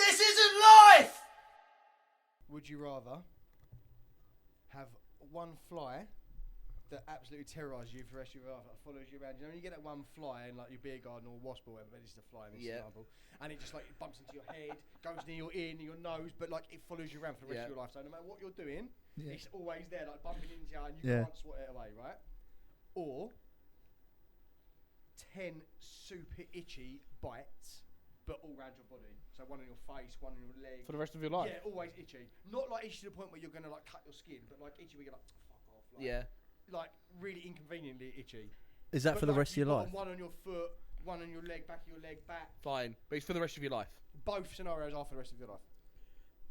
This isn't life! Would you rather have one fly that absolutely terrorises you for the rest of your life, like follows you around? You know, when you get that one fly in like your beer garden or wasp or whatever, but this is a fly in this example, and it just like it bumps into your head, goes near your ear, near your nose, but like it follows you around for the rest of your life. So no matter what you're doing, it's always there, like bumping into you, and you can't swat it away, right? Or 10 super itchy bites, but all around your body. So one on your face, one on your leg. For the rest of your life? Yeah, always itchy. Not like itchy to the point where you're going to like cut your skin, but like itchy where you're like, fuck off. Like, like really inconveniently itchy. Is that for the rest of your life? One on your foot, one on your leg, back of your leg, back. Fine, but it's for the rest of your life. Both scenarios are for the rest of your life.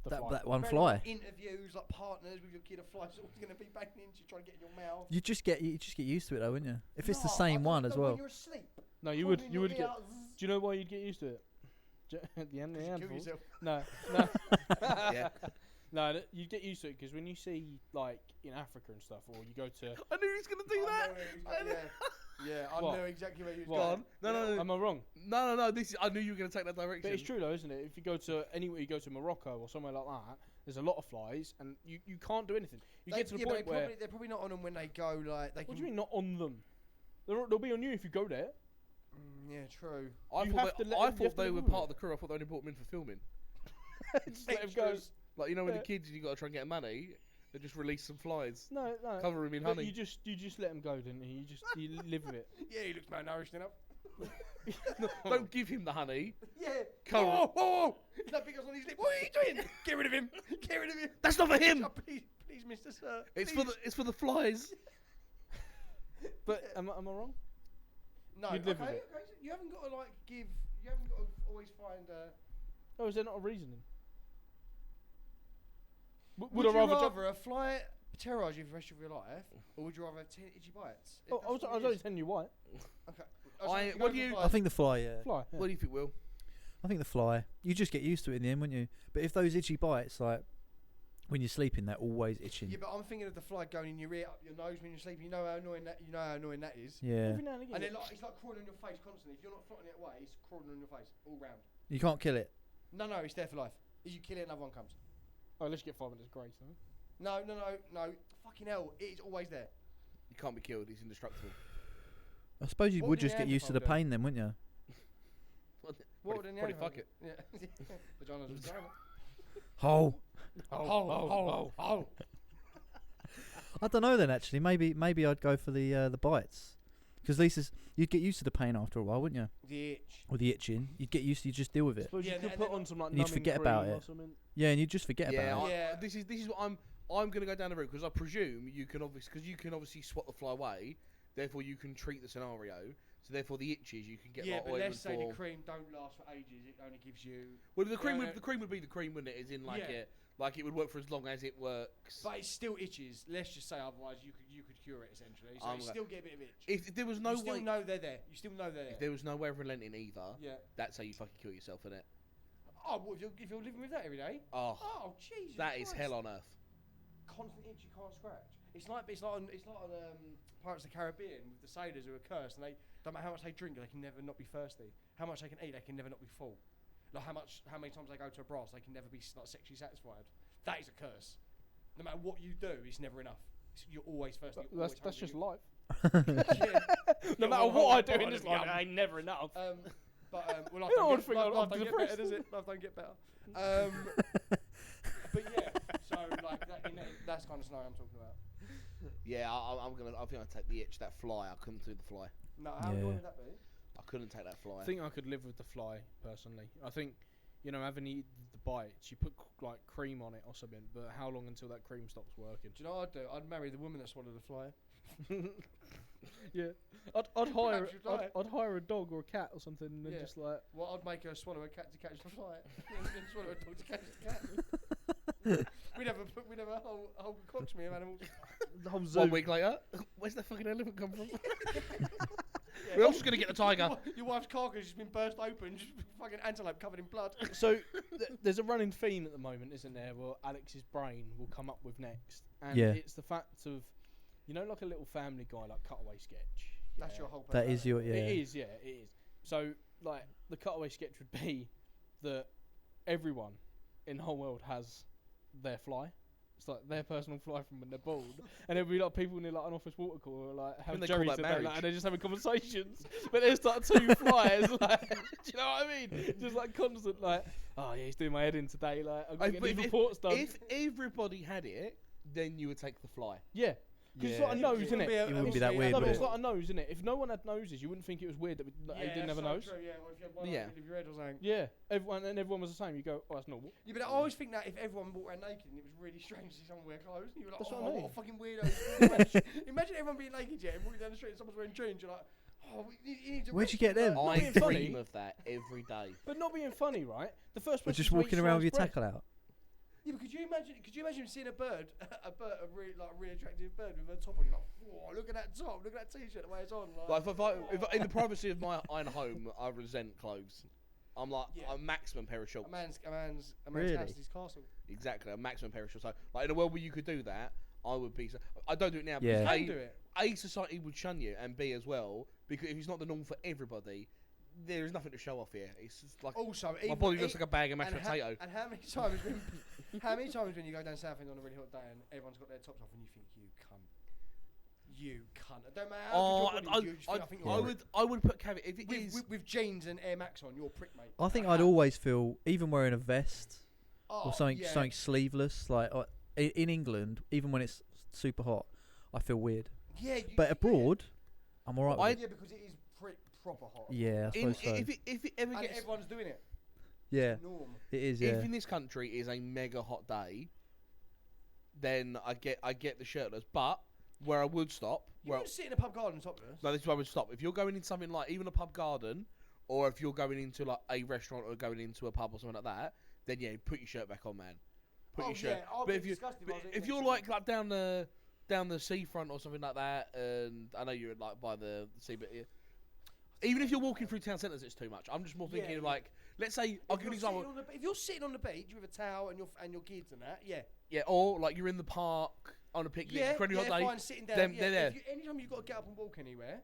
That one fly. Like interviews, like partners with your kid, a fly's always going to be banging into you, trying to get in your mouth. You just get used to it though, wouldn't you? If it's the same one as well. When you're asleep. No, you would get. Do you know why you'd get used to it? At the end of the handful. No. Yeah. No, you get used to it because when you see like in Africa and stuff, or you go to. I knew he was going to do that. Yeah, I know exactly where he was going. No. Am I wrong? No. I knew you were going to take that direction. But it's true though, isn't it? If you go to anywhere, you go to Morocco or somewhere like that, there's a lot of flies, and you can't do anything. You get to the point where they're probably not on them when they go like. What do you mean not on them? They'll be on you if you go there. Yeah, true. I thought they were part of the crew. I thought they only brought them in for filming. Just let them go. Like, you know, when the kids, you got to try and get money, they just release some flies. No. Cover him in honey. You just let him go, didn't you? You live with it. Yeah, he looks malnourished enough. No, don't give him the honey. Yeah. Cover. Whoa. That big on his lip. What are you doing? Get rid of him. That's not for him. Oh, please, Mr. Sir. It's for the flies. But am I wrong? No. You'd live with it. Okay. You haven't got to like give. You haven't got to always find. Oh, is there not a reasoning? Would you rather a fly terrorise you for the rest of your life, or would you rather have 10 itchy bites? Oh, I was only telling you why. Okay. I think the fly. Yeah. Fly. Yeah. What do you think, Will? I think the fly. You just get used to it in the end, wouldn't you? But if those itchy bites, like when you're sleeping, they're always itching. Yeah, but I'm thinking of the fly going in your ear, up your nose when you're sleeping. You know how annoying that is. Yeah. Every now and again. And it's like crawling on your face constantly. If you're not floating it away, it's crawling on your face all round. You can't kill it. No, it's there for life. If you kill it, another one comes. Oh, let's get 5 minutes grace, though. No. Fucking hell, it is always there. You can't be killed. He's indestructible. I suppose you would just get used to the pain then, wouldn't you? Probably fuck it. Yeah. Vagina's vagina. Oh. I don't know then. Actually, maybe I'd go for the bites, because at least you'd get used to the pain after a while, wouldn't you? The itch. Or the itching. You'd get used to. You just deal with it. Suppose you could put on some like you'd forget about it. Yeah, and you'd just forget about it. Yeah. This is what I'm going to go down the route, because I presume you can obviously swat the fly away. Therefore, you can treat the scenario. So therefore, the itches you can get. Yeah, like but ointment let's say the cream don't last for ages. It only gives you. Well, the cream would be the cream, wouldn't it? As in like it would work for as long as it works. But it still itches. Let's just say otherwise you could cure it essentially. So you still get a bit of itch. If there was no way, you still know they're there. If there was no way of relenting either, that's how you fucking kill yourself, innit? Oh, well, if you're living with that every day. Oh, Jesus. That is hell on earth. Constant itch, you can't scratch. It's like on Pirates of the Caribbean with the sailors who are cursed, and they don't matter how much they drink, they can never not be thirsty. How much they can eat, they can never not be full. Like how many times they go to a brass, they can never be like sexually satisfied. That is a curse. No matter what you do, it's never enough. You're always thirsty. That's just life. No matter what I do in this life, I ain't never enough. But life don't get better, does it? Life don't get better. But yeah, so like that's kind of scenario I'm talking about. Yeah, I think I'd take the itch. That fly, I couldn't do the fly. No, how annoying would that be? I couldn't take that fly. I think I could live with the fly personally. I think, having the bites, you put like cream on it or something. But how long until that cream stops working? Do you know what I'd do? I'd marry the woman that swallowed the fly. Yeah, I'd hire a dog or a cat or something, and then just like. Well, I'd make her swallow a cat to catch the fly, and then swallow a dog to catch the cat. We'd have a whole coterie of animals. The whole zoo. 1 week later, where's the fucking elephant come from? We're also going to get the tiger. Your wife's carcass has been burst open, just fucking antelope covered in blood. So there's a running theme at the moment, isn't there? Where Alex's brain will come up with next, and it's the fact of, like a little Family Guy, like cutaway sketch. That's your whole. That is your It is. So like the cutaway sketch would be that everyone in the whole world has their fly. It's like their personal fly from when they're bald, and there'll be like people near like an office water cooler like have They call Jerry's that today, marriage. like, and they're just having conversations. But there's like 2 flies, like, do you know what I mean? Just like constant, like, oh yeah, he's doing my head in today. Like, I've got to get these reports done. If everybody had it, then you would take the fly. Yeah. Because it's like a nose, isn't it? It wouldn't be that weird, No, would but it's it? like a nose, isn't it? If no one had noses, you wouldn't think it was weird that they didn't have a nose. True, yeah, or if you had one Yeah. on the your head or something. Yeah, everyone was the same. You go, oh, that's normal. Yeah, but I always think that if everyone walked around naked and it was really strange to see someone wear clothes, and you were like, That's oh, what I mean. what a fucking weirdo. Imagine everyone being naked, yeah, and walking down the street and someone's wearing jeans, you're like, oh, you need to. Where'd you get them? Not I being funny. dream of that every day. But not being funny, right? The first Or person just to eat walking around with your sliced bread. tackle out. Yeah, but could you imagine seeing a bird, a really attractive bird with a top on? You're like, whoa, look at that top, look at that t-shirt, the way it's on. Like, If in the privacy of my own home, I resent clothes. I'm like Yeah. a maximum pair of shorts. a man's Really? house is his castle. Exactly, a maximum pair of shorts. So, like in a world where you could do that, I would be. I don't do it now. Yeah. Because You can do it. A, society would shun you, and B, as well, because if it's not the norm for everybody, there is nothing to show off here. It's just like Also, my body looks like a bag of mashed potato. And how many times when you go down Southend on a really hot day and everyone's got their tops off and you think, you cunt. It don't matter how good your body is, you just think, I think you're a prick. I would put caveat if it is. with jeans and Air Max on, you're a prick, mate. I think I'd always feel, even wearing a vest Oh, or something yeah. something sleeveless, like in England, even when it's super hot, I feel weird. Yeah, But abroad, I'm alright with it. yeah, because it is proper hot. Yeah, I in, suppose so. if it ever And gets, everyone's doing it. Yeah, It's norm. it is. if Yeah, in this country is a mega hot day, then I get the shirtless. But where I would stop, You where wouldn't sit in a pub garden topless. no, this is where I would stop. If you're going in something like even a pub garden, or if you're going into like a restaurant or going into a pub or something like that, then yeah, put your shirt back on, man. Put your shirt. I'll But be if you disgusted but I was if eating you're next like down the seafront or something like that, and I know you're like by the sea, but yeah. Even if you're walking through town centres, it's too much. I'm just more thinking Yeah, of yeah. like, let's say I'll give you an example. If you're sitting on the beach with a towel and your kids and that, yeah. Yeah, or like you're in the park on a picnic, Yeah, incredibly hot day. fine, sitting down. Them- yeah, they're there. Anytime you've got to get up and walk anywhere,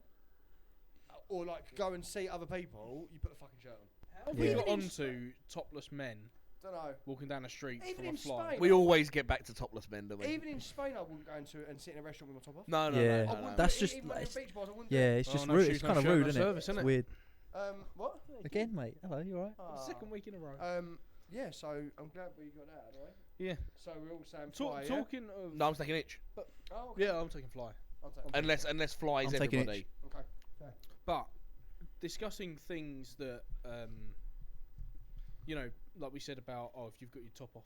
or like go and see other people, you put a fucking shirt on. How have Yeah. we got Even in onto topless men Don't know. walking down the street Even from a in fly? Spain. We always get back to topless men, don't we? Even in Spain, I wouldn't go into and sit in a restaurant with my top off. No, Yeah. I no. wouldn't That's do it, just even when it's- in beach bars, I wouldn't do yeah. it. It's just no rude. shoes, It's no kind of shirt, rude, no isn't service, it? It's innit? weird. What? Again, mate. Hello, you alright? Second week in a row. Yeah, so I'm glad we got that out of the way. Yeah. So we're all saying fly, yeah? Talking of. No, I'm taking itch. Oh, okay. Yeah, I'm taking fly. I'll take Unless flies I'm taking everybody. Okay. But discussing things that, you know, like we said about, if you've got your top off,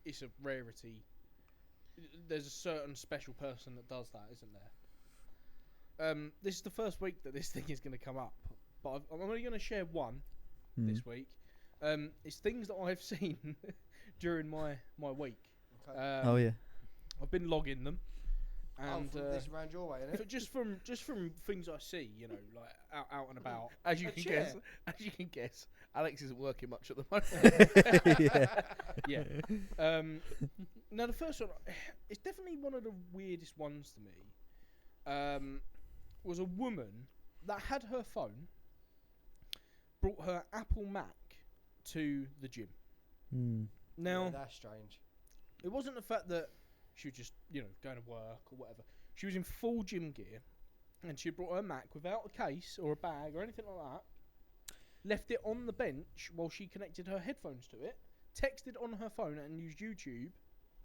it's a rarity. There's a certain special person that does that, isn't there? This is the first week that this thing is going to come up, but I'm only going to share one this week. It's things that I've seen during my week. Okay. Oh yeah. I've been logging them, and from this round your way, innit? just from things I see, you know, like out and about. As you A can chair. guess, Alex isn't working much at the moment. yeah. Yeah. Now the first one, it's definitely one of the weirdest ones to me. Was a woman that had her phone, brought her Apple Mac to the gym. Now Yeah, that's strange. it wasn't the fact that she was just, you know, going to work or whatever. She was in full gym gear, and she brought her Mac without a case or a bag or anything like that. Left it on the bench while she connected her headphones to it, texted on her phone, and used YouTube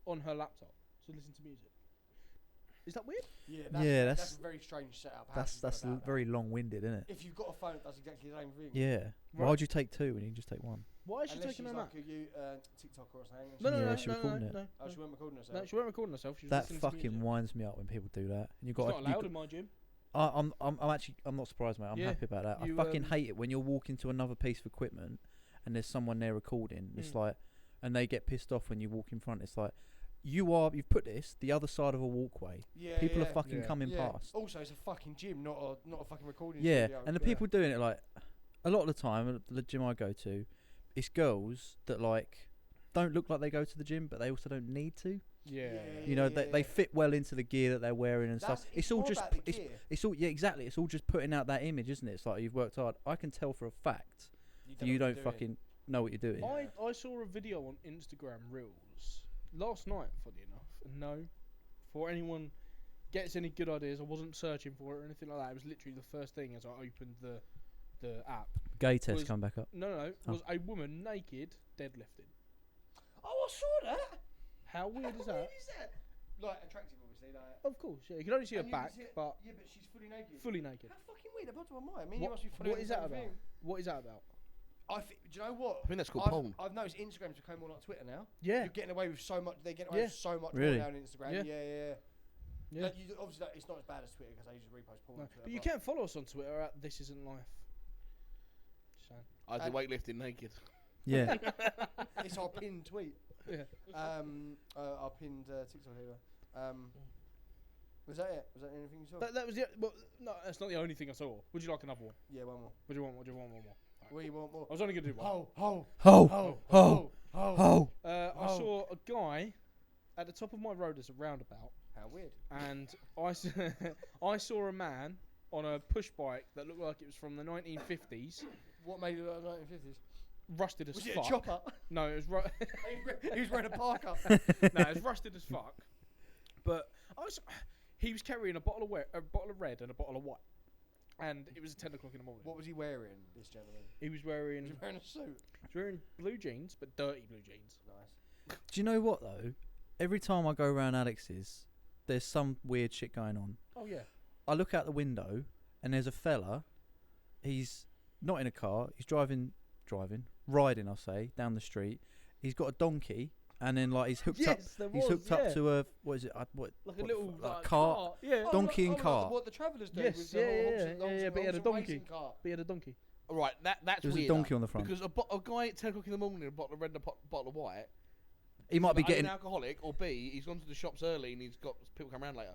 on her laptop to listen to music. Is that weird? Yeah, that's a very strange setup. How That's did you go about that? very long-winded, isn't it? If you've got a phone that does exactly the same thing. Yeah. Right. Why'd you take two when you can just take one? Why is she Unless taking she's her Mac? like a TikTok or something. and No, no, Yeah, no, she no, recording no, it. no, Oh, she weren't recording herself. no, she weren't recording herself. She was That listening to fucking music. winds me up when people do that. And you It's got. not allowed in my gym. I'm actually not surprised, mate. I'm Yeah, happy about that. you, I fucking hate it when you're walking to another piece of equipment and there's someone there recording. It's like, and they get pissed off when you walk in front. It's like, you've put this the other side of a walkway. Yeah, People yeah. are fucking coming past. Also, it's a fucking gym, not a fucking recording Yeah, studio. and the people doing it, like, a lot of the time, the gym I go to, it's girls that like don't look like they go to the gym, but they also don't need to. Yeah. You know, they fit well into the gear that they're wearing and stuff. It's all more just about the gear. it's all exactly. It's all just putting out that image, isn't it? It's like you've worked hard. I can tell for a fact that you don't fucking know what you're doing. I saw a video on Instagram Reels last night, funny enough, and no, before anyone gets any good ideas, I wasn't searching for it or anything like that. It was literally the first thing as I opened the app. Gay test was- come back up. No, Oh. was a woman naked deadlifting. Oh, I saw that. How weird is How that? weird is that? Like attractive, obviously. Like. Of course, yeah. You can only see her And you can back, see it- but Yeah, but she's fully naked. fully naked. How fucking weird. About to my mind. I mean, you must be fully What is that about? Thing. What is that about? Do you know what? I think that's called porn. I've noticed Instagram's become more like Twitter now. Yeah. You're getting away with so much. They're getting away Yeah. with so much Really? more now on Instagram. Yeah. Yeah. Yeah. Like, obviously, it's not as bad as Twitter because I usually repost porn No. on Twitter. But you can follow us on Twitter at This Isn't Life. Just saying. I do weightlifting naked. Yeah. It's our pinned tweet. Yeah. Our pinned TikTok here. Was that it? Was that anything you saw? That was it. Well, no, that's not the only thing I saw. Would you like another one? Yeah, one more. Would you want? Would you want one more? What do you want more? I was only gonna do one. Ho, Ho, ho, ho, ho. ho. I Oh. saw a guy at the top of my road as a roundabout, How weird. and I saw a man on a push bike that looked like it was from the 1950s, What made it look like 1950s? rusted as Was it fuck. a chopper? No, it was He was wearing a parka. no, it was rusted as fuck. But he was carrying a bottle of red and a bottle of white, and it was 10 o'clock in the morning. What was he wearing, this gentleman? He was Was wearing he wearing a suit? blue jeans, but dirty blue jeans. Nice. Do you know what though? Every time I go around Alex's, there's some weird shit going on. Oh yeah. I look out the window and there's a fella. He's not in a car. He's riding. I'll say down the street. He's got a donkey, and then like he's hooked up. He's hooked up to a what is it? Like a little cart. Yeah. Donkey and car. What the travellers do. Yes, with yeah, but he had a donkey. racing car. But he had a donkey. Right, that's There was weird. a donkey on the front. Because a guy at 10 o'clock in the morning, a bottle of red and a bottle of white. He might be either getting. an alcoholic, or B, he's gone to the shops early and he's got people come around later.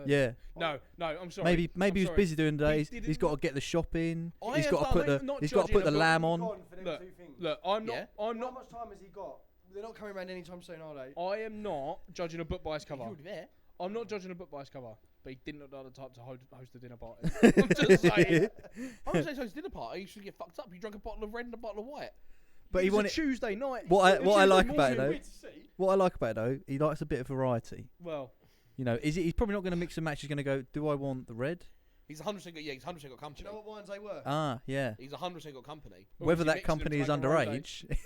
Yeah. No, I'm sorry. Maybe I'm he was sorry. busy doing the day. He He's didn't got to look- get the shopping. I He's have got to done put it, the. not He's got to judging put the him, but lamb on. Gone for them Look, two things. Look, I'm Yeah. not. I'm How not. much time has he got? They're not coming around anytime soon, are they? I am not judging a book by its He's cover. already there. I'm not judging a book by its cover. But he didn't look like the type to host a dinner party. I'm just saying. I was saying, so his dinner party, you should get fucked up. You drank a bottle of red and a bottle of white. But It he was a wanted. Tuesday night. What I Tuesday like about it morning. though. Weird to see. What I like about it though, he likes a bit of variety. Well, You know, he's probably not going to mix and match. He's going to go. Do I want the red? He's 100% got, yeah, he's 100% got Do you company. know what wines they were? Ah, yeah. He's 100% got company. Or Whether is he that mixing company them is to make a rosé? underage.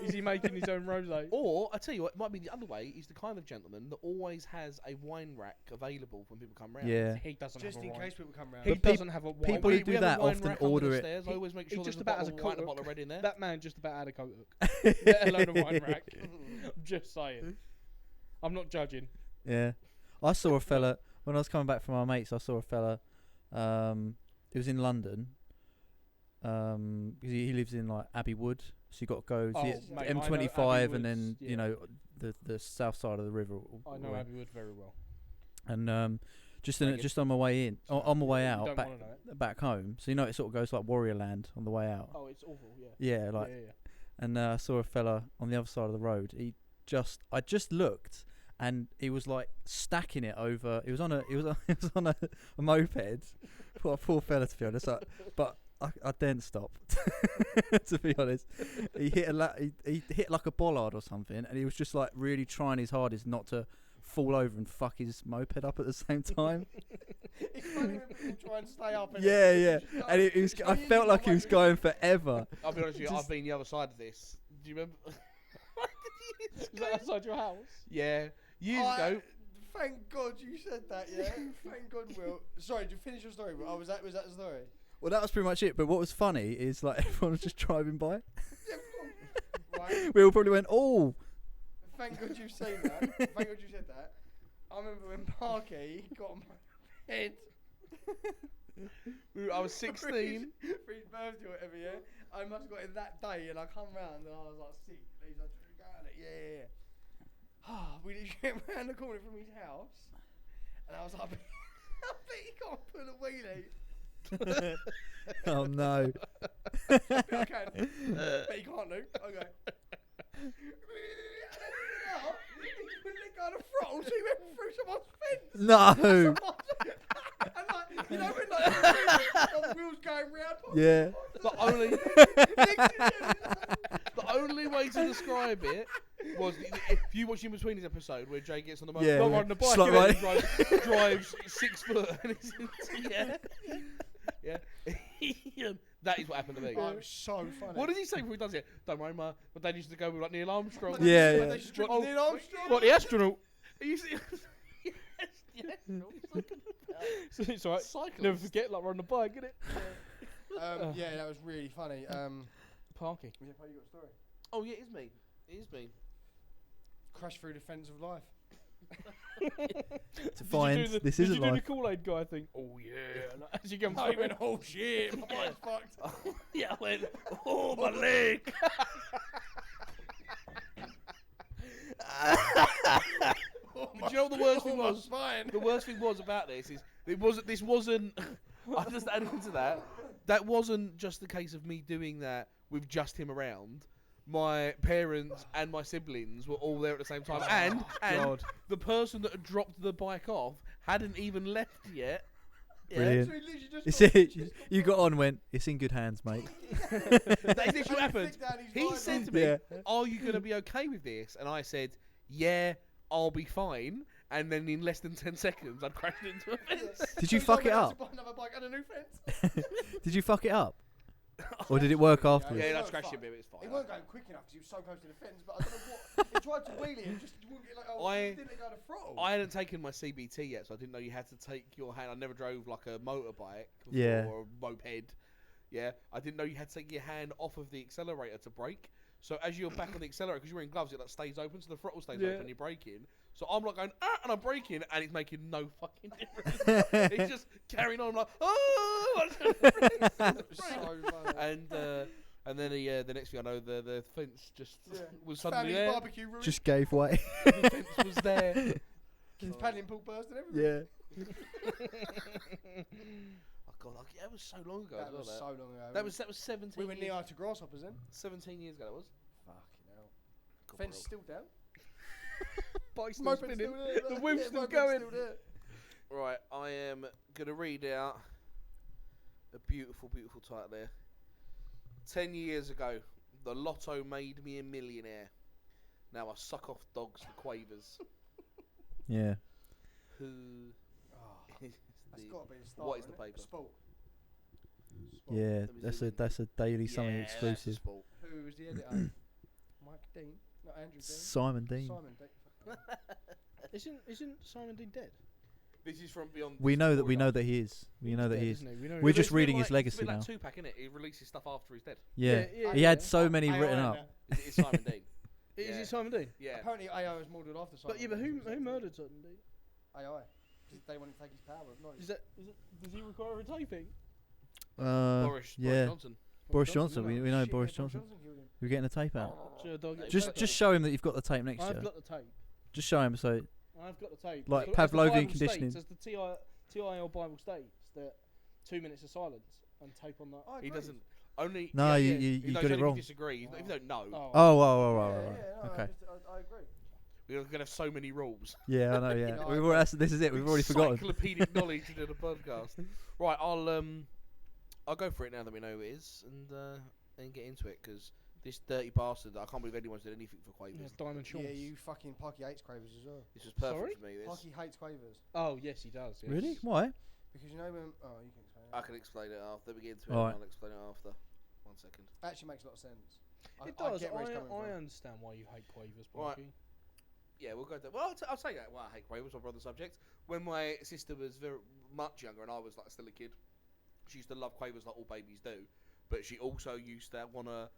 is he making his own rosé? Or, I tell you what, it might be the other way. He's the kind of gentleman that always has a wine rack available when people come round. Yeah. He doesn't Just have a in wine. case people come round. He But peop- doesn't have a wine. people rack. who do have a that wine often rack under order the it. stairs. I always make He sure just there's a about has bottle a of white and a coat bottle of red in there. That man just about had a coat hook, let alone a wine rack. I'm just saying. I'm not judging. Yeah. I saw a fella when I was coming back from our mates. I saw a fella. It was in London. 'Cause he lives in like Abbey Wood, so you got to go to Oh, the mate, I know M25 Abbey and then Woods, you yeah. know the south side of the river. I know Abbey Wood very well. And just Make it- just on my way in, on my way You out don't back wanna know it. back home. So you know it sort of goes like Warrior Land on the way out. Oh, it's awful. Yeah. Yeah, like yeah. and I saw a fella on the other side of the road. I just looked, and he was like stacking it over. He was on a moped. Poor fella, to be honest. But I didn't stop. To be honest, he hit he hit like a bollard or something, and he was just like really trying his hardest not to fall over and fuck his moped up at the same time. It's funny when people try and stay up. And Yeah. And it was. I felt like he was going forever. I'll be honest with you, Just- I've been the other side of this. Do you remember? Is that outside your house? Yeah. Years ago. Thank God you said that. Yeah. Thank God, Will. Sorry, did you finish your story? Was that the story? Well, that was pretty much it. But what was funny is like everyone was just driving by. Right. We all probably went, "Oh, Thank God you've seen that. Thank God you said that. I remember when Parky got on my head. I was 16. for his birthday or whatever, yeah. I must have got it that day, and I come round and I was like sick. He's like, yeah. We literally went round the corner from his house, and I was like, I bet he can't pull a wheelie. oh no." I can, but he can't do. Okay. He couldn't let go of the throttle, so he went through someone's fence. No. And like, You know when the wheels going round? Yeah. The only way to describe it was if you watch in between his episode where Jay gets on the motor, Yeah, not yeah. riding the bike, Slot and then right. drives 6 foot, and it's yeah. That is what happened to me. Oh, it was so funny. What does he say before he does it? Don't worry, my dad used to go with like Neil Armstrong. Yeah, They yeah. just drink Neil Armstrong. What, the astronaut? Yes, It's alright. Cyclist. Never forget, like, we're on the bike, innit? Yeah, that was really funny. Parky. Yeah, you got a story. Oh yeah, it is me. It is me. Crash through the fence of life. To find this isn't Did you do the life. Kool-Aid guy thing? Oh yeah. Like, as you go, I went, oh shit, my bike's fucked. Yeah, I went, oh my leg. Do you know what the worst thing was? The worst thing was about this is this wasn't. I just added into that. That wasn't just the case of me doing that with just him around. My parents and my siblings were all there at the same time, and God. the person that had dropped the bike off hadn't even left yet. Brilliant. So he literally just It's got- it. You got on, went, it's in good hands, mate. That's literally what happened. Flicked down his He visor. said to me, Yeah. "Are you going to be okay with this?" And I said, "Yeah, I'll be fine." And then in less than 10 seconds, I'd crashed into a fence. Did you So fuck he it went out up? to buy another bike and a new fence. Did you fuck it up? Or did it work afterwards? Yeah, It I weren't scratched fine. it, but it's fine. He weren't going quick enough because he was so close to the fence. But I don't know what. He tried to wheel it and just wouldn't get like. Oh, didn't it go to throttle? I hadn't taken my CBT yet, so I didn't know you had to take your hand. I never drove like a motorbike before, Yeah. or a moped. Yeah, I didn't know you had to take your hand off of the accelerator to brake. So as you're back on the accelerator, because you're wearing gloves, it like stays open, so the throttle stays open. You're braking. So I'm like going, and I'm braking, and it's making no fucking difference. It's just carrying on. I'm like, oh! It was so funny. And then the next thing I know, the fence just was suddenly Family there. barbecue ruined. Just gave way. The fence was there. His paddling pool burst and everything. Yeah. Oh god, that was so long ago. That as well, was so long ago. That was 17. We were years, knee-high to grasshoppers then. 17 years ago. That was. Fucking hell. God, Fence bro. still down. Bike's still Moped's spinning. still there. The wheel's still moped's going. Still there. Right, I am gonna read out a beautiful, beautiful title there. 10 years ago, the lotto made me a millionaire. Now I suck off dogs for quavers. Yeah. Who Oh, is that's the? got to be the start. What is the paper? Sport. Yeah. Let me That's zoom a in. that's a daily something Yeah, that's the exclusive. sport. Who was the editor? Mike Dean. Not Andrew Dean. Simon Dean. Simon Dean. Isn't Simon Dean dead? This is from beyond. We know that Story. he is. We know that Dead, he is. isn't he? We know We're he just It's a bit reading his like- legacy It's a bit now. like Tupac, innit? He releases stuff after he's dead. Yeah. Yeah, He yeah. had so many AI written now. up. It's Simon Dean. Is Yeah. it Simon Dean? Yeah. Apparently AI was modelled after Simon. But yeah, but Dean. who murdered Simon Dean? AI. 'Cause they wanted to take his power of knowledge. Does he require a taping? Boris yeah. Johnson. Boris Johnson. We know Shit, Boris yeah, Johnson. killed him. We're getting the tape out. Should a dog get Just taped? show him that you've got the tape next to I've you. got the tape. Just show him so. I've got the tape. Like As the Pavlovian Bible conditioning. States, as the TIL Bible states that 2 minutes of silence and tape on that. I He agree. doesn't. Only. No, yeah, you he knows got it only wrong. If you disagree, if you don't know, Oh. Oh, Yeah, right. no, Okay. I agree. we're gonna have so many rules. Yeah, I know. Yeah. No, We've already, this is it. We've already forgotten. Encyclopedic knowledge to do the podcast. Right, I'll go for it now that we know who it is, and get into it because this dirty bastard. I can't believe anyone's did anything for Yeah, Quavers. Diamond Shorts. Yeah, you fucking Parky hates Quavers as well. This was perfect Sorry? for me. This. Parky hates Quavers Oh yes, he does. Yes. Really? Why? because you know when. Oh, you can explain it. I can explain it after we get into it. Alright. I'll explain it after. 1 second. Actually makes a lot of sense. It I does. get where he's coming I from. understand why you hate Quavers, Right. Parky. Yeah, we'll go there. Well, I'll say that. Well, I hate Quavers, my brother's subject. When my sister was very much younger and I was like still a kid, she used to love Quavers like all babies do. But she also used to want to,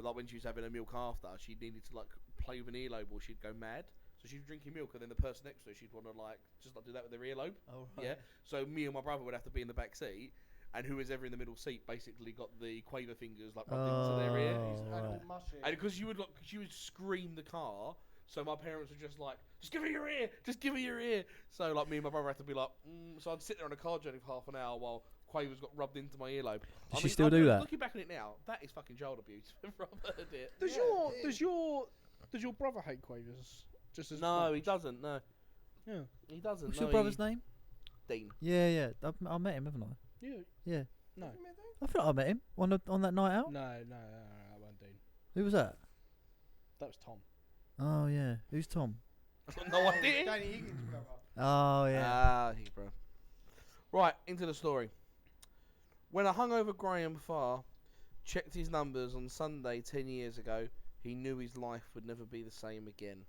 like when she was having her milk after, she needed to like play with an earlobe or she'd go mad. So she'd be drinking milk and then the person next to her, she'd want to like just like do that with their earlobe. Oh, Yeah. So me and my brother would have to be in the back seat, and who was ever in the middle seat basically got the Quaver fingers like rubbed into their ear. Oh, And all right. mushy. And because she would scream the car, so my parents were just like, just give her your ear, just give her your ear. So like me and my brother had to be like, so I'd sit there on a car journey for half an hour while Quavers got rubbed into my earlobe. Does she still do that? Looking back on it now, that is fucking child abuse. I've heard it. Does Yeah, your brother hate Quavers? Just as No, much? he doesn't. No, Yeah. he doesn't. What's no, your brother's name? Dean. Yeah. I met him, haven't I? Yeah. Yeah. No. I thought I met him on that night out. No, that wasn't Dean. Who was that? That was Tom. Oh yeah. Who's Tom? I've got no idea. Danny Higgins' brother. Oh yeah. Ah, he bro. Right, into the story. When a hungover Graham Farr checked his numbers on Sunday 10 years ago, he knew his life would never be the same again.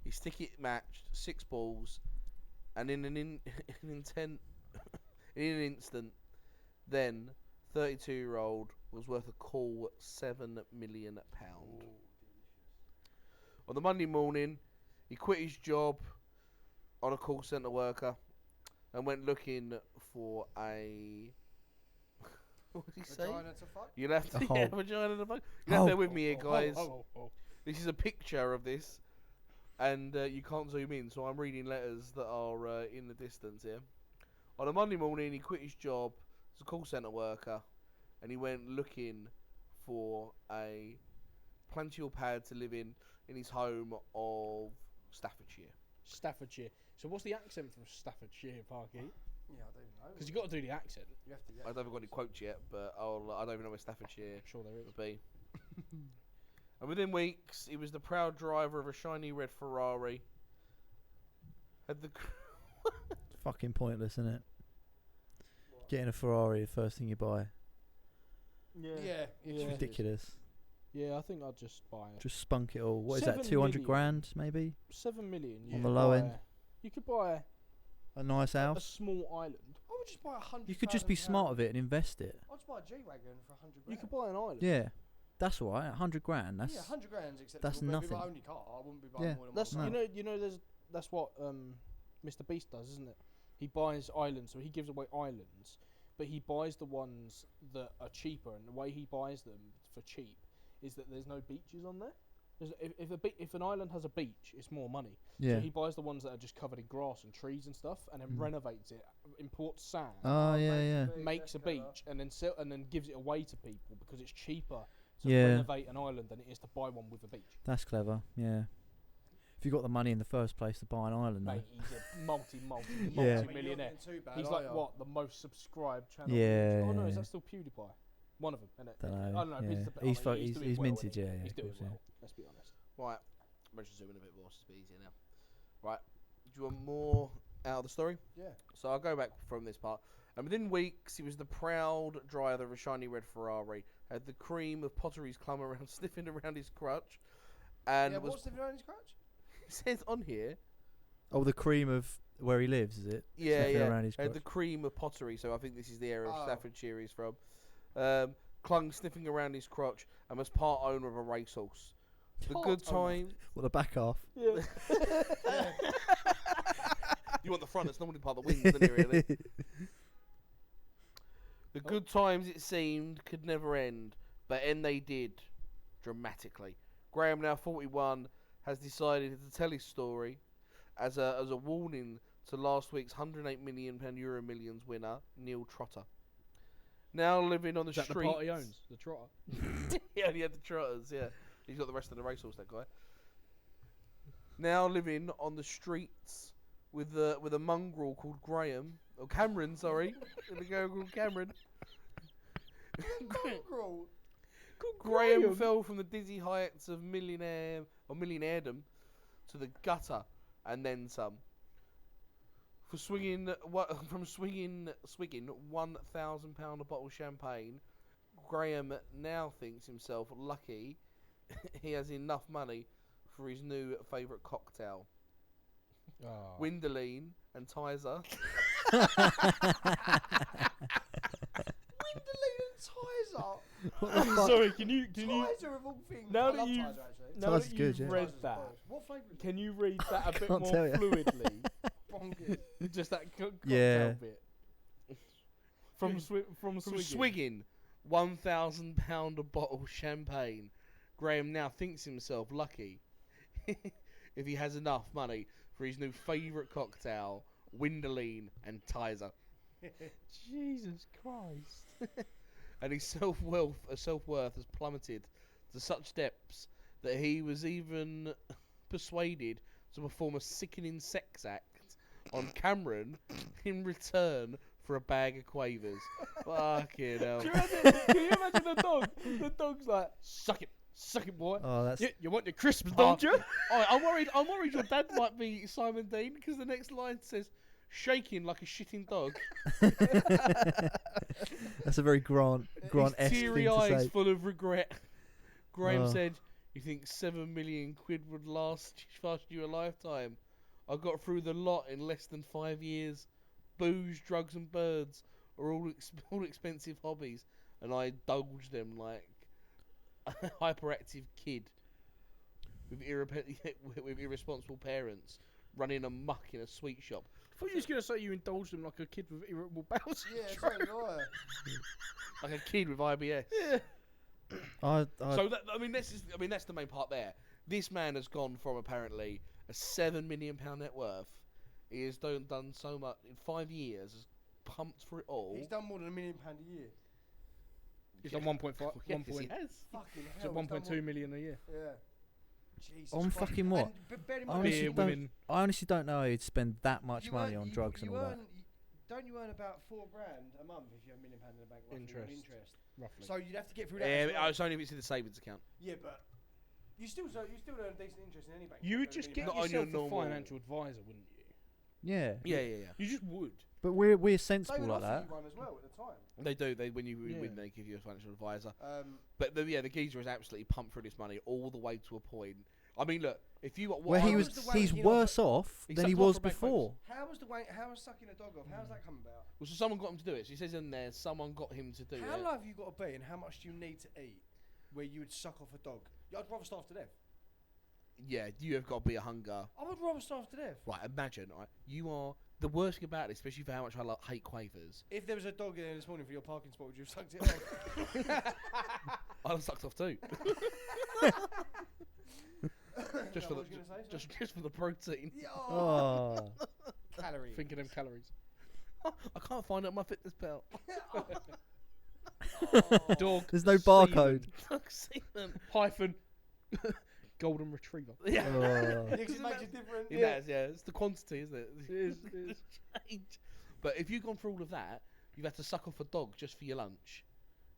His ticket matched 6 balls, and in an instant, then 32-year-old was worth a cool £7 million. On the Monday morning, he quit his job on a call centre worker and went looking for a... What did he say? Vagina to fuck? You'll have to... A Yeah, hole. vagina to fuck. You'll have to bear with me here, guys. Oh. This is a picture of this, and you can't zoom in, so I'm reading letters that are in the distance here. On a Monday morning, he quit his job as a call centre worker, and he went looking for a plantial pad to live in his home of Staffordshire. Staffordshire. So what's the accent from Staffordshire, Parky? Yeah, I don't even know. Because you got to do the accent. You have to. I don't have got any quotes yet, but I don't even know where Staffordshire I'm sure there is. would be. And within weeks, he was the proud driver of a shiny red Ferrari. Had the Fucking pointless, isn't it? Getting a Ferrari, the first thing you buy. Yeah. Yeah. It's ridiculous. Yeah, I think I'd just buy it. Just spunk it all. What is 7 that? 200 million. grand, maybe? 7 million. On the low end. You could buy A nice a house. small island. I would just buy 100. You could just be smart with it and invest it. I'd just buy a G-Wagon for 100 grand. You could buy an island. Yeah, that's all right. 100 grand. That's Yeah, 100 grand's acceptable. that's but it'd be nothing. my only car. I wouldn't be buying Yeah. more than That's one. No. you know that's what Mr. Beast does, isn't it? He buys islands, so he gives away islands, but he buys the ones that are cheaper, and the way he buys them for cheap is that there's no beaches on there. If an island has a beach, it's more money. Yeah. So he buys the ones that are just covered in grass and trees and stuff, and then renovates it, imports sand, Oh yeah. makes a beach, and then gives it away to people because it's cheaper to Yeah. renovate an island than it is to buy one with a beach. That's clever. Yeah. If you got the money in the first place to buy an island, though. Mate, he's a multi Yeah. millionaire. He's like what, the most subscribed channel? Yeah, Oh no, yeah, is yeah. that still PewDiePie? One of them, isn't it? Don't I know. don't know. Yeah. I mean, He's doing well, minted. isn't he? Yeah. He's Of doing course, well. Let's be honest. Right, I'm just zoom in a bit more, so it's a bit easier now. Right, do you want more out of the story? Yeah. So I'll go back from this part. And within weeks, he was the proud driver of a shiny red Ferrari. Had the cream of potteries clumb around, sniffing around his crutch, and Yeah, was. what's the on his crutch? It says on here. Oh, the cream of where he lives, is it? Yeah, Sniffing yeah. around his Had crotch. the cream of pottery, so I think this is the area of Oh. Staffordshire he's from. Clung sniffing around his crotch and was part owner of a racehorse. The good time. Well, the back half. Yeah. You want the front? It's normally part of the wings, isn't it? Really. The good times, it seemed, could never end, but end they did, dramatically. Graham, now 41, has decided to tell his story as a warning to last week's £108 million Euro Millions winner, Neil Trotter. Now living on the Is that streets. the part he owns? The Trotter? He only had the Trotters, yeah. He's got the rest of the racehorse, that guy. Now living on the streets with a mongrel called Graham, or Cameron, sorry, with a girl called Cameron. Mongrel. Graham fell from the dizzy heights of millionairedom to the gutter and then some. For swigging £1,000 a bottle of champagne, Graham now thinks himself lucky he has enough money for his new favourite cocktail. Oh. Windeline and Tizer. Windeline and Tizer. What the fuck? Sorry, can you Tizer of all things. Now I that love you've- Tizer, actually. now Tizer's that good, you've yeah. read Tizer's that, boss. What flavour is it? can you read that a bit can't more tell ya. fluidly? Bonkers. Just that cocktail Yeah. bit. From From swigging. swigging £1,000 a bottle of champagne, Graham now thinks himself lucky if he has enough money for his new favourite cocktail, Windeline and Tizer. Jesus Christ. And his self-worth has plummeted to such depths that he was even persuaded to perform a sickening sex act on Cameron in return for a bag of quavers. Fucking hell. Can you imagine the dog? The dog's like, suck it, boy. Oh, that's You want your crisps, don't you? I'm worried your dad might be Simon Dean because the next line says, shaking like a shitting dog. that's a very Grant-esque thing Teary to eyes say. full of regret. Graham Oh. said, you think 7 million quid would last you a lifetime? I got through the lot in less than 5 years. Booze, drugs and birds are all expensive hobbies, and I indulged them like a hyperactive kid with irresponsible parents running amok in a sweet shop. I thought you was going to say you indulged him like a kid with irritable bowel Yeah, syndrome. so do I. Like a kid with IBS. Yeah. So that's the main part there. This man has gone from apparently a £7 million net worth. He has done so much in 5 years. Has pumped for it all. He's done more than £1 million a year. He's on 1.5. Yes, 1. he has. Fucking He's hell. at he's done 1.2 million a year. Yeah. Jesus On Christ. fucking what? And bear in I mind, honestly Beer, don't- women. I honestly don't know how he'd spend that much you money earn- on you- drugs you and all that. Don't you earn about £4 grand a month if you have £1 million in the bank? Roughly, on Interest. interest. Roughly. So you'd have to get through that. as well. It's only if it's in the savings account. Yeah, but you still earn decent interest in any bank. You would Not just only get £1 Not on million. yourself your a normal- financial advisor, wouldn't you? Yeah. Yeah. You just would. But we're They sensible would like offer that. you one as well at the time. They do. When you Yeah. win, they give you a financial advisor. But But the geezer has absolutely pumped through this money all the way to a point. I mean, look, if you got Where How he was was, the he's wanking off worse off He than he sucked off was for bank before. how was sucking a dog off? How's that come about? Well, so someone got him to do it. So he says in there, someone got him to do How it. low have you got to be, and how much do you need to eat, where you would suck off a dog? I'd rather starve to death. Yeah, you have got to be a hunger. I would rather starve to death. Right, imagine, right? You are the worst thing about it, especially for how much I hate quavers. If there was a dog in there this morning for your parking spot, would you have sucked it off? I'd have sucked off too. Just for What the was you gonna say, just for the protein. Yeah, Oh. calories. Think of them calories. I can't find it on my fitness belt. Dog. There's no semen. barcode. Dog semen. Hyphen. Golden retriever. Yeah. Oh. Yeah, 'cause it makes it different. It has, yeah. It's the quantity, isn't it? It is, it is. Change. But if you've gone through all of that, you've had to suck off a dog just for your lunch.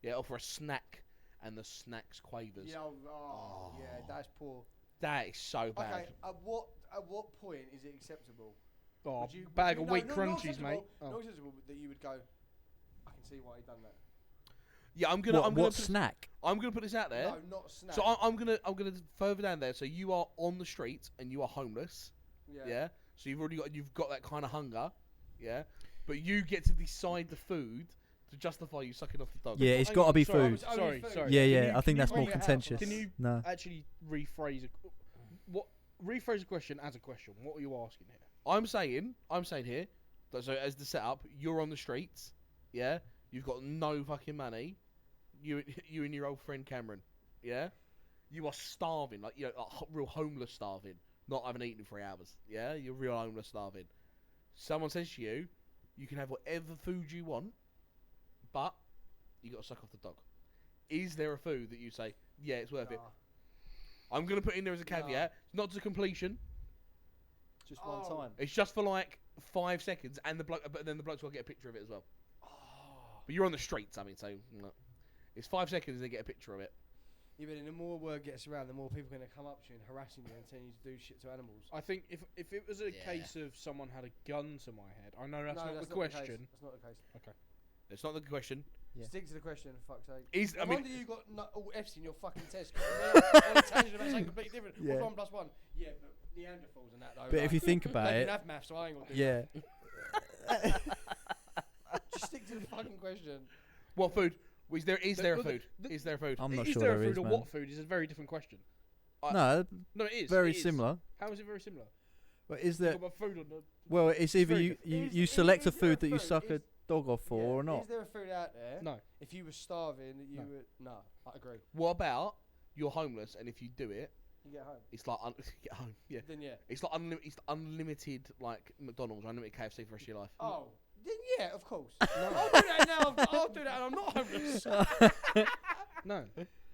Yeah, or for a snack. And the snack's quavers. Yeah, yeah, that's poor. That is so bad. Okay, at what point is it acceptable? Oh, Would you, bag no, of wheat not crunchies, acceptable, mate. Not Oh. acceptable that you would go, I can see why he done that. Yeah, I'm gonna What put, snack? I'm gonna put this out there. No, not snack. So I'm gonna further down there. So you are on the street and you are homeless. Yeah. So you've got that kind of hunger. Yeah. But you get to decide the food to justify you sucking off the dog. Yeah, it's Hang got to on, be sorry, food. Sorry. Yeah, Can yeah. you- I can think you that's bring more it out? contentious. Can you No. actually rephrase rephrase a question as a question? What are you asking here? I'm saying here. So as the setup, you're on the streets. Yeah. You've got no fucking money. You and your old friend Cameron. Yeah. You are starving, like real homeless starving. Not having eaten in 3 hours. Yeah. You're real homeless starving. Someone says to you, you can have whatever food you want, but you got to suck off the dog. Is there a food that you say, yeah, it's worth it? I'm gonna put in there as a caveat, not to completion. Just one Oh. time. It's just for like 5 seconds, and but then the bloke's got to get a picture of it as well. But you're on the streets, I mean, so no. It's 5 seconds and they get a picture of it. Yeah, but then the more word gets around, the more people are going to come up to you and harassing you and telling you to do shit to animals. I think if it was a Yeah. case of someone had a gun to my head, I know that's No, not that's the not question. That's not the case. It's not the question. Yeah. Stick to the question, for fuck's sake. I No mean, wonder you got all F's in your fucking test. 'Cause you're on a tangent about something completely different. Yeah. What's 1 plus 1? Yeah, but Neanderthals and that though. But like, if you think they about didn't it, have maths, so I ain't gonna do yeah. that. Just stick to the fucking question. what food? Is there a Well, food? Is there a food? I'm not Is sure there there a food is, or man. what food is a very different question. No, No, it is. very it is. similar. How is it very similar? But is Talk there? about food on the. Well, it's either very you different. you Is select a there food that you food? suck a dog off for Yeah, or not. Is there a food out there? No. If you were starving, that you No. would. No, I agree. What about you're homeless and if you do it, You get home. it's like get home. Yeah. Then yeah. It's like unlimited like McDonald's, or unlimited KFC for the rest of your life. Oh. Then yeah, of course. I'll do that now. I'll do that, and I'm not homeless. No.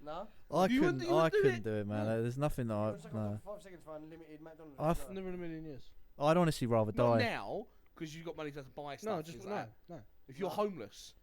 No. I You wouldn't- couldn't. you I wouldn't do couldn't it? do it, man. No. There's nothing that You I would suck no. off for 5 seconds for unlimited McDonald's. I've No. Never in a million years. I'd honestly rather Not die. now, because you've got money to buy stuff. No, just things no, like that. no. If you're No. homeless,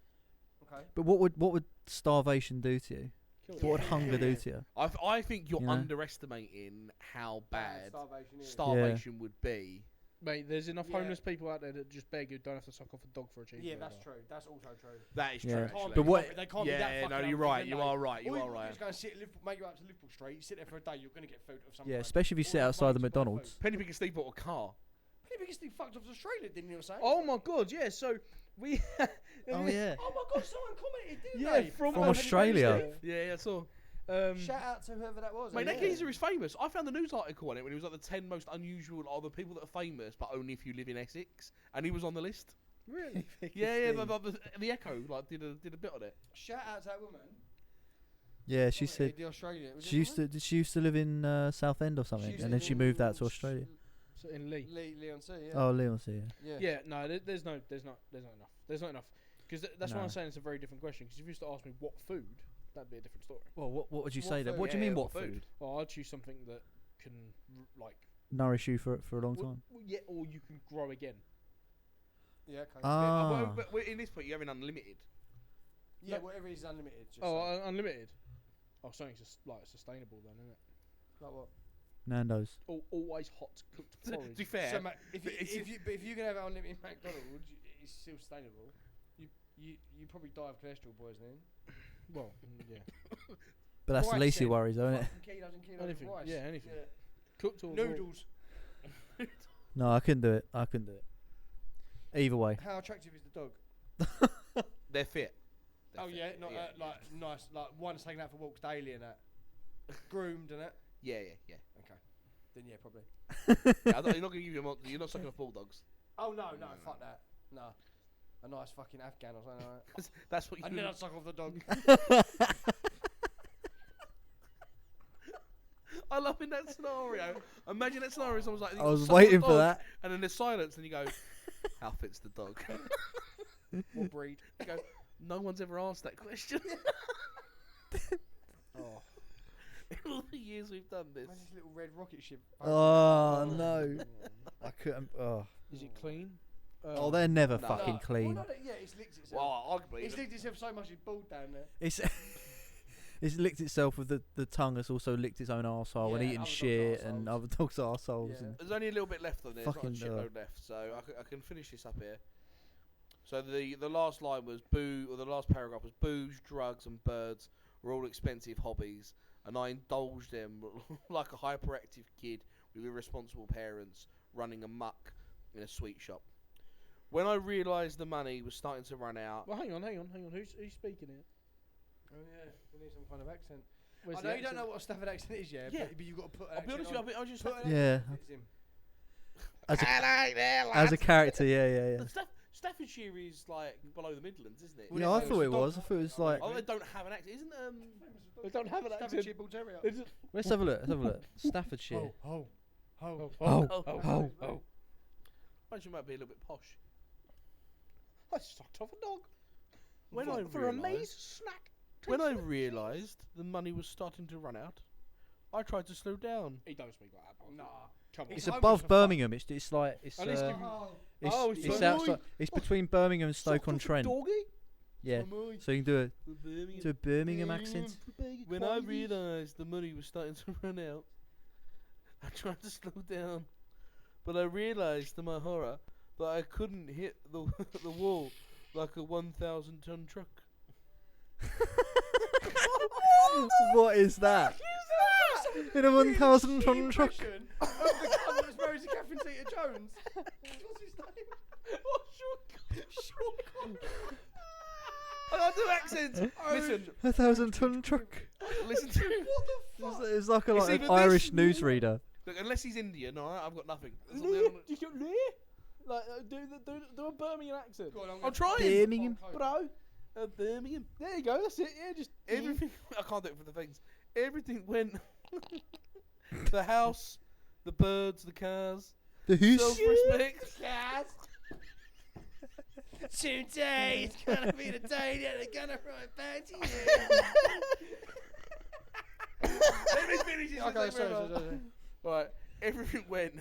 Okay. But what would starvation do to you? Kill What would it. hunger do to you? I think you're You know? underestimating how bad starvation is. starvation would be. Mate, there's enough Yeah. homeless people out there that just beg who don't have to suck off a dog for a cheeseburger. Yeah, that's true. That's also true. That is Yeah. true. They can't Actually. be- But what- they can't be that Yeah, fucking no, you're hungry, right. can You they? are right. You All are you do right. is go and sit at Liverpool, make you up to Liverpool Street. You sit there for a day, you're going to get food of some Yeah, kind. especially if you All sit your outside the money to buy McDonald's. food. Penny Pick and Steve bought a car. Penny Pick and fucked off to Australia, didn't you say? Oh my god, yeah. So we. Oh yeah. Oh my god, someone commented, didn't Yeah, they? from From Australia. Yeah, I saw. Shout out to whoever that was. Mate, that yeah. geezer is famous. I found the news article on it when he was like the 10 most unusual of the people that are famous, but only if you live in Essex, and he was on the list. Really? Yeah, but the Echo like did a bit on it. Shout out to that woman. Yeah, she Commented, said the Australia. Was she it used to. Did she used to live in Southend or something, used to and then live she moved out in to Australia. So in Lee. Leon C. Yeah. Oh, Leon, see, yeah. Yeah, no, there's not enough. There's not enough. Because that's why No. I'm saying it's a very different question. Because if you used to ask me what food, that'd be a different story. Well, what would you What say then? food? What do you Yeah, mean? what What food? food? Well, I'd choose something that can like. Nourish you for a long time. Yeah, or you can grow again. Yeah. Okay. Ah. But in this point, you're having unlimited. yeah. Whatever is unlimited. Just Oh, say. unlimited. Oh, something's just like sustainable then, isn't it? Like what? Nando's. Always hot cooked To porridge. be fair, So, mate, if but it's- if you can have unlimited McDonald's, it's still sustainable. You probably die of cholesterol poisoning. Well, yeah. But that's the Rice least of your then. worries, isn't it? Fucking kilos and kilos Anything, of rice. yeah, anything. Cooked or raw. Noodles. No, I couldn't do it. I couldn't do it. Either way. How attractive is the dog? they're fit. Oh yeah, not like nice, like one's taken out for walks daily and that, groomed and that. Yeah. Okay, then yeah, probably. You're not gonna give you. You're not sucking off bulldogs. Oh no, fuck that. No, a nice fucking Afghan or something like that. That's what you. And then I'd suck off the dog. I love in that scenario. Imagine that scenario. Someone's like, I was waiting for that. and then there's silence, and you go, "How fit's the dog?" What breed? You go, "No one's ever asked that question." Oh. In all the years we've done this, Imagine this little red rocket ship. Oh no. I couldn't. Oh. Is it clean? Oh, they're never No. fucking clean. Well, no, yeah, it's licked itself. well, arguably, It's licked itself so much it's bald down there. It's it's licked itself with the tongue. It's also licked its own arsehole and Yeah, eaten other dogs' shit and arseholes. other dogs' arseholes. Yeah. And there's only a little bit left on there. There's not a Fucking, shitload left, so I can finish this up here. So the last line was the last paragraph was booze, drugs, and birds were all expensive hobbies, and I indulged them like a hyperactive kid with irresponsible parents running amok in a sweet shop. When I realised the money was starting to run out, Well, hang on. Who's speaking here? Oh yeah, we need some kind of accent. Where's I the know you don't accent? know what a Stafford accent is, yeah. Yeah. But you've got to put. An I'll be honest with accent you, on. I just Put an Yeah. accent that fits him. as a hello there, as a lads. character, yeah. Staffordshire is like below the Midlands, isn't it? Well, Yeah, yeah, I it's thought a it dog. was. I thought it was like. Oh, they don't have an accent, isn't They don't have an accent. Staffordshire Bull Terrier. Is it- Let's have a look. Let's have a look. Staffordshire. Ho. Oh. Imagine it might be a little bit posh. I sucked off a dog. When for I a maze realised, snack. when I realised the money was starting to run out, I tried to slow down. He don't speak like that. Bro. Nah. Come on. It's homeless above for Birmingham. It's like it's At least give him- it's, Oh, it's it's outside. It's between Birmingham and Sucked off a Stoke-on-Trent. Doggy? Yeah. So you can do a Birmingham accent. When I realised the money was starting to run out, I tried to slow down, but I realised to my horror that I couldn't hit the the wall like a 1,000-ton truck. What is that? In a 1,000-ton truck. Of the cunt that was married to Catherine Zeta-Jones. What's his name? I don't do accents. Listen, 1,000-ton truck. listen to me. It's like It's an either Irish this- newsreader. Look, unless he's Indian, alright, I've got nothing. That's all Lee? the- You got Lee? Like, do a Birmingham accent. Go on, I'm trying. Birmingham. Bro. Birmingham. There you go. That's it. Yeah, just Everything. I can't do it for the things. Everything went. The house, the birds, the cars, The who's? self-respect. Yes. Today is gonna be the day that they're gonna write back to you. Let me finish this. Okay, sorry. Right, everything went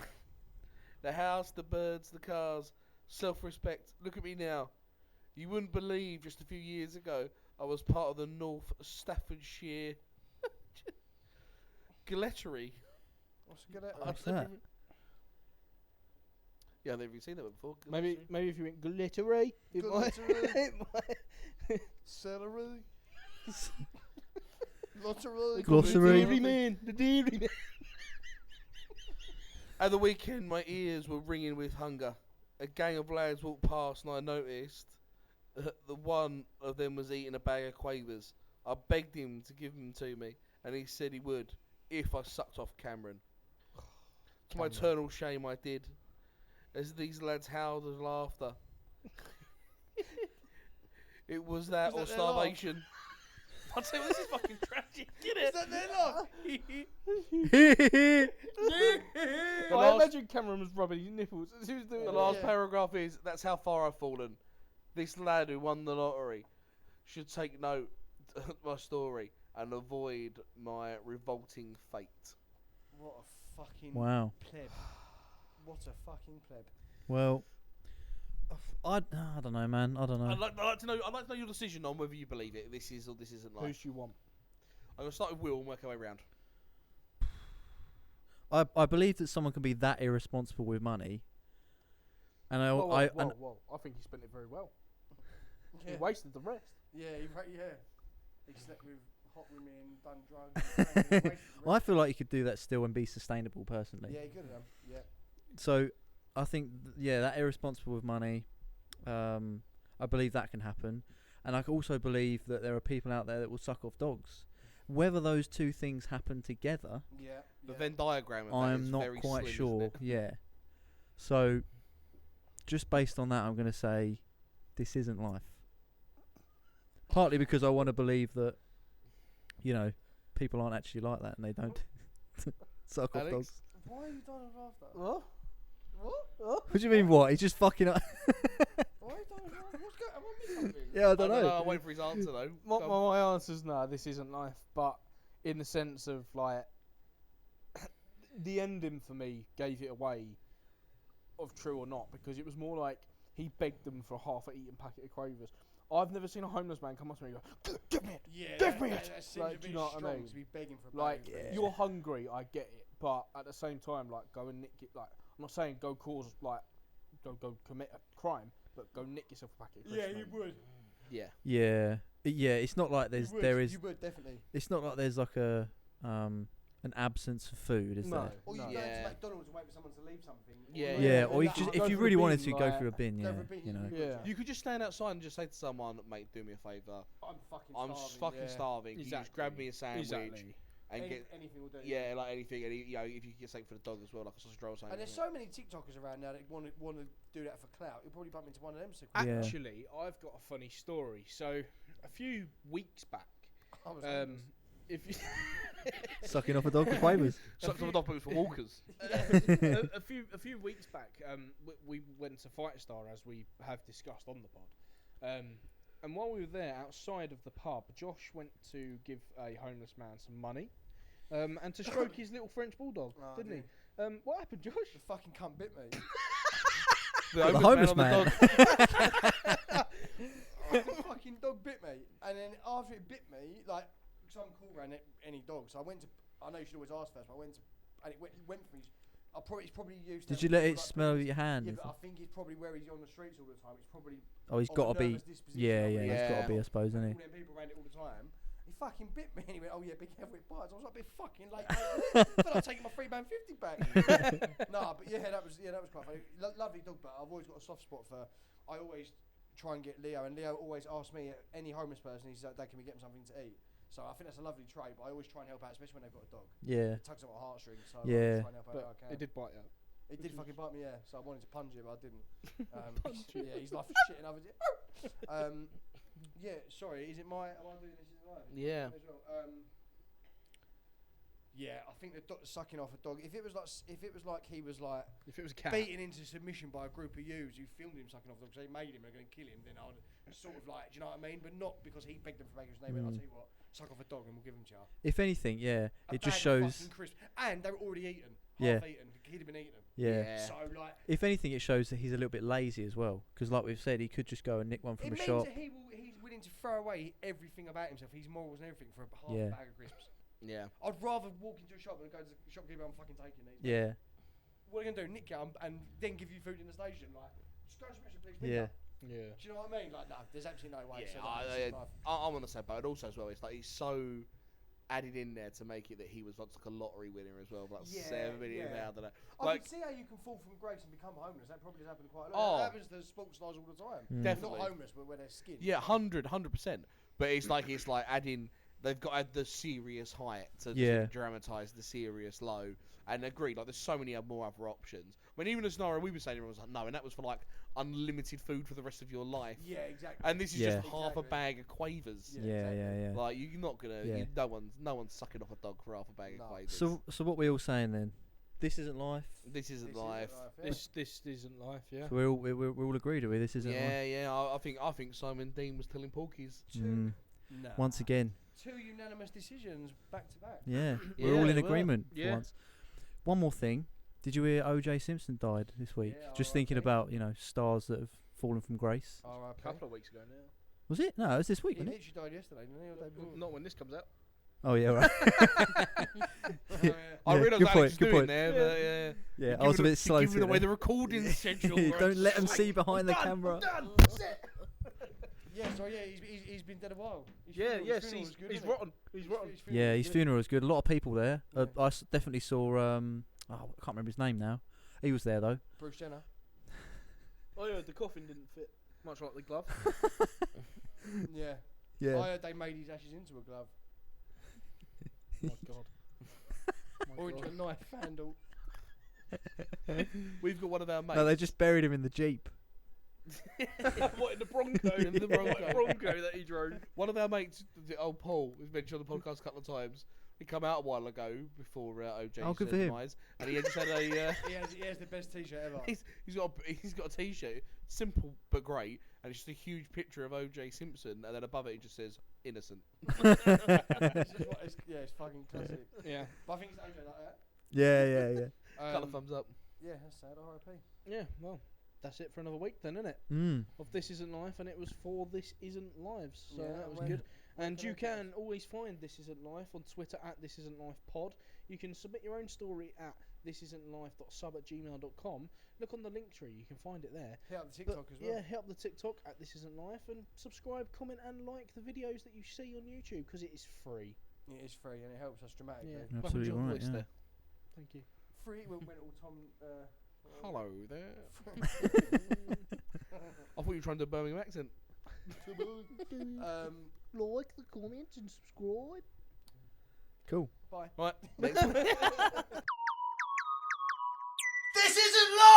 The house, the birds, the cars, self-respect. Look at me now. You wouldn't believe just a few years ago I was part of the North Staffordshire Glettery. What's good at? What's that? Yeah, I've never even seen that before. Maybe if you went glittery, it might. Glittery. It might. Celery. Lottery. Glossary. The dairyman. The dairyman. At the weekend, my ears were ringing with hunger. A gang of lads walked past, and I noticed the one of them was eating a bag of quavers. I begged him to give them to me, and he said he would if I sucked off Cameron. To my eternal shame, I did. As these lads howled with laughter. It was that Was or that their laugh? starvation. I'll tell you, this is fucking tragic. Get Is it? that their laugh? I last- imagine Cameron was rubbing his nipples as he was doing The it. last Yeah. paragraph is, that's how far I've fallen. This lad who won the lottery should take note of my story and avoid my revolting fate. What a fucking Wow. pleb. What a fucking pleb. Well, I don't know, man. I don't know. I'd like to know your decision on whether you believe it. This is or this isn't Who life. do you want? I'm gonna start with Will and work our way around. I believe that someone can be that irresponsible with money. And Whoa, I I think he spent it very well. Yeah. He wasted the rest. Yeah, he slept with hot women, done drugs. I feel like you could do that still and be sustainable personally. Yeah, good of them. Yeah. So I think that irresponsible with money, I believe that can happen, and I also believe that there are people out there that will suck off dogs. Whether those two things happen together, Yeah. The yeah. Venn diagram of that I'm is not very quite slim, sure. isn't it? Yeah. So just based on that, I'm going to say this isn't life. Partly because I want to believe that, people aren't actually like that and they don't suck off Alex? dogs. Why are you dying of laughter? What? What? What do you mean? What? He's just fucking up. Why are you dying of laughter? What's going on? Am I missing something? Yeah, I don't know. I'm waiting for his answer though. My, Go on. my answer's no, this isn't life. But in the sense of like, the ending for me gave it away of true or not, because it was more like he begged them for a half-eaten packet of quavers. I've never seen a homeless man come up to me and go, "Give me it." Yeah, Give me that, it! that seems Like, a do bit you know what I strong mean? to be begging for a Like, bag of food. you're hungry, I get it, but at the same time, like, go and nick it. Like, I'm not saying go cause like, go commit a crime, but go nick yourself a packet of crisps. Yeah, you mate. would. Yeah. Yeah. It's not like You would definitely. It's not like there's like an absence of food, is No. there? Or you No. go to Yeah. McDonald's and wait for someone to leave something. Yeah. Yeah, Yeah, or you like, just go if you for a really wanted bin, to go like- for a bin, Go yeah, for a bin, you know. Yeah. You could just stand outside and just say to someone, "Mate, do me a favour. I'm fucking I'm starving. fucking yeah. starving. Can you just grab me a sandwich Exactly. and get Anything will do. yeah, like anything. And if you could get something for the dog as well, like a sausage roll or something. And there's so many TikTokers around now that want to do that for clout. You'll probably bump into one of them. So Yeah. Actually, I've got a funny story. So, a few weeks back, I was homeless. if you Sucking off a dog with quavers. Sucked on the dog boots for walkers. a few weeks back, we went to Fight Star, as we have discussed on the pod. And while we were there, outside of the pub, Josh went to give a homeless man some money, and to stroke his little French bulldog, Oh, didn't dear. he? What happened, Josh? The fucking cunt bit me. The homeless man. The fucking dog bit me, and then after it bit me, like some call ran any dog. So I know you should always ask first, but I went to, and it went for his. He's probably used. Did to you let like it smell previous- your hand? Yeah, but I think it's probably where he's on the streets all the time. It's probably. Oh, he's of got to a be. nervous disposition, Yeah, I yeah, mean. he's got to be, I suppose, And isn't all he? them people around it all the time. He fucking bit me and he went, "Oh yeah, be careful it bites." I was like, "Be fucking late." I feel like taking my £3.50 back. No, but that was quite funny. Lovely dog, but I've always got a soft spot for. I always try and get Leo, and Leo always asks me, any homeless person, he's like, "Dad, can we get him something to eat?" So I think that's a lovely trait, but I always try and help out, especially when they've got a dog. Yeah. It tugs at my heartstrings, so Yeah. I try and help out But where I can. it did bite you. It did fucking bite me, yeah. So I wanted to punch it, but I didn't. Yeah, he's like shitting others. Yeah, sorry. Is it my? Am I doing this live? Yeah. As well? Yeah, I think the sucking off a dog. If it was like he was like If it was a cat. beaten into submission by a group of youths who filmed him sucking off a dog, so they made him and are going to kill him, then I'd sort of like, do you know what I mean? But not because he begged them for bacon. They went, "I'll tell you what, suck off a dog and we'll give him to you." If anything, yeah, A it just bag of shows. fucking crisps. And they were already eaten. Yeah. Half eaten. He'd have been eaten them. Yeah. So like, If anything, it shows that he's a little bit lazy as well. Because like we've said, he could just go and nick one from it a means shop. that he's willing to throw away everything about himself, his morals and everything, for half Yeah. a bag of crisps. Yeah. I'd rather walk into a shop and go to the shopkeeper, I'm fucking taking these. Yeah. What are you gonna do? Nick it and then give you food in the station? Like, just go and smash a piece of Yeah. pizza. Yeah. Do you know what I mean? Like, no, there's absolutely no way. Yeah, So like, I'm on the same boat. And also as well, it's like he's so added in there to make it that he was like a lottery winner as well, like Yeah, £7 million. yeah. I Like, can see how you can fall from grace and become homeless. That probably has happened quite a Oh. lot. That happens to sports stars all the time. Mm. Definitely. Not homeless, but where they're skinned. yeah, 100%. But it's like adding. They've got to add the serious height to Yeah. dramatise the serious low. And agree, like there's so many more other options. I mean, even the scenario we were saying, everyone was like, no, and that was for like unlimited food for the rest of your life. Yeah, exactly. And this is Yeah. just half a Exactly. bag of quavers. Yeah, Yeah, exactly. yeah. Like you're not gonna. Yeah. No one's sucking off a dog for half a bag No. of quavers. So what we all saying then? This isn't life. this isn't This life. yeah. This isn't life. Yeah. So we're all agreed with this isn't life. Yeah. I think Simon Dean was telling porkies. Nah. Once again, 2 unanimous decisions back to back. yeah, Yeah, we're all in we were. agreement for Yeah. once. One more thing. Did you hear O.J. Simpson died this week? Yeah, Just thinking R.I.P. about stars that have fallen from grace. A R.I.P. couple of weeks ago now. Was it? No, it was this week, He wasn't it? literally died yesterday, didn't he? Or the day before? Not when this comes out. Oh yeah, right. Yeah. I Yeah, realised good Alex point, was good doing point. there, but yeah. Yeah, I was a bit slow Giving to away it. the recording schedule. right? Don't let them Like, see behind the I'm camera. done. Yeah, so yeah, he's been dead a while. His Yeah, funeral- yes, his funeral was good, he's wasn't it? rotten. He's rotten. His funeral Yeah, was his good. funeral was good. A lot of people there. Yeah. I definitely saw. I can't remember his name now. He was there though. Bruce Jenner. Oh yeah, the coffin didn't fit, much like the glove. Yeah. Yeah. I heard they made his ashes into a glove. My God. Or into a knife handle. We've got one of our mates. No, they just buried him in the Jeep. What in the Bronco? In the Bronco. Bronco that he drove. One of our mates, old Paul, who's mentioned on the podcast a couple of times. He come out a while ago before OJ's Oh, good for him. demise, and he just had a. He has the best t-shirt ever. He's got a T-shirt, simple but great, and it's just a huge picture of OJ Simpson, and then above it it just says innocent. It's fucking classic. Yeah. But I think it's OJ like that. Yeah. Couple of thumbs up. Yeah, that's sad. R.I.P. Yeah. Well, that's it for another week then, isn't it? Mm. Of This Isn't Life, and it was for This Isn't Lives. So Yeah, that was well, good. And can you I guess? can always find This Isn't Life on Twitter at This Isn't Life Pod. You can submit your own story at thisisn'tlife.sub@gmail.com. Look on the link tree, you can find it there. Hit up the TikTok as well. Yeah, hit up the TikTok at This Isn't Life and subscribe, comment, and like the videos that you see on YouTube because it is free. It is free and it helps us dramatically. Yeah. Absolutely Welcome to your right. voice Yeah. there. Thank you. Free when all Tom. Hello there. I thought you were trying to do a Birmingham accent. Like the comments and subscribe. Cool. Bye. Right, next one. This isn't life!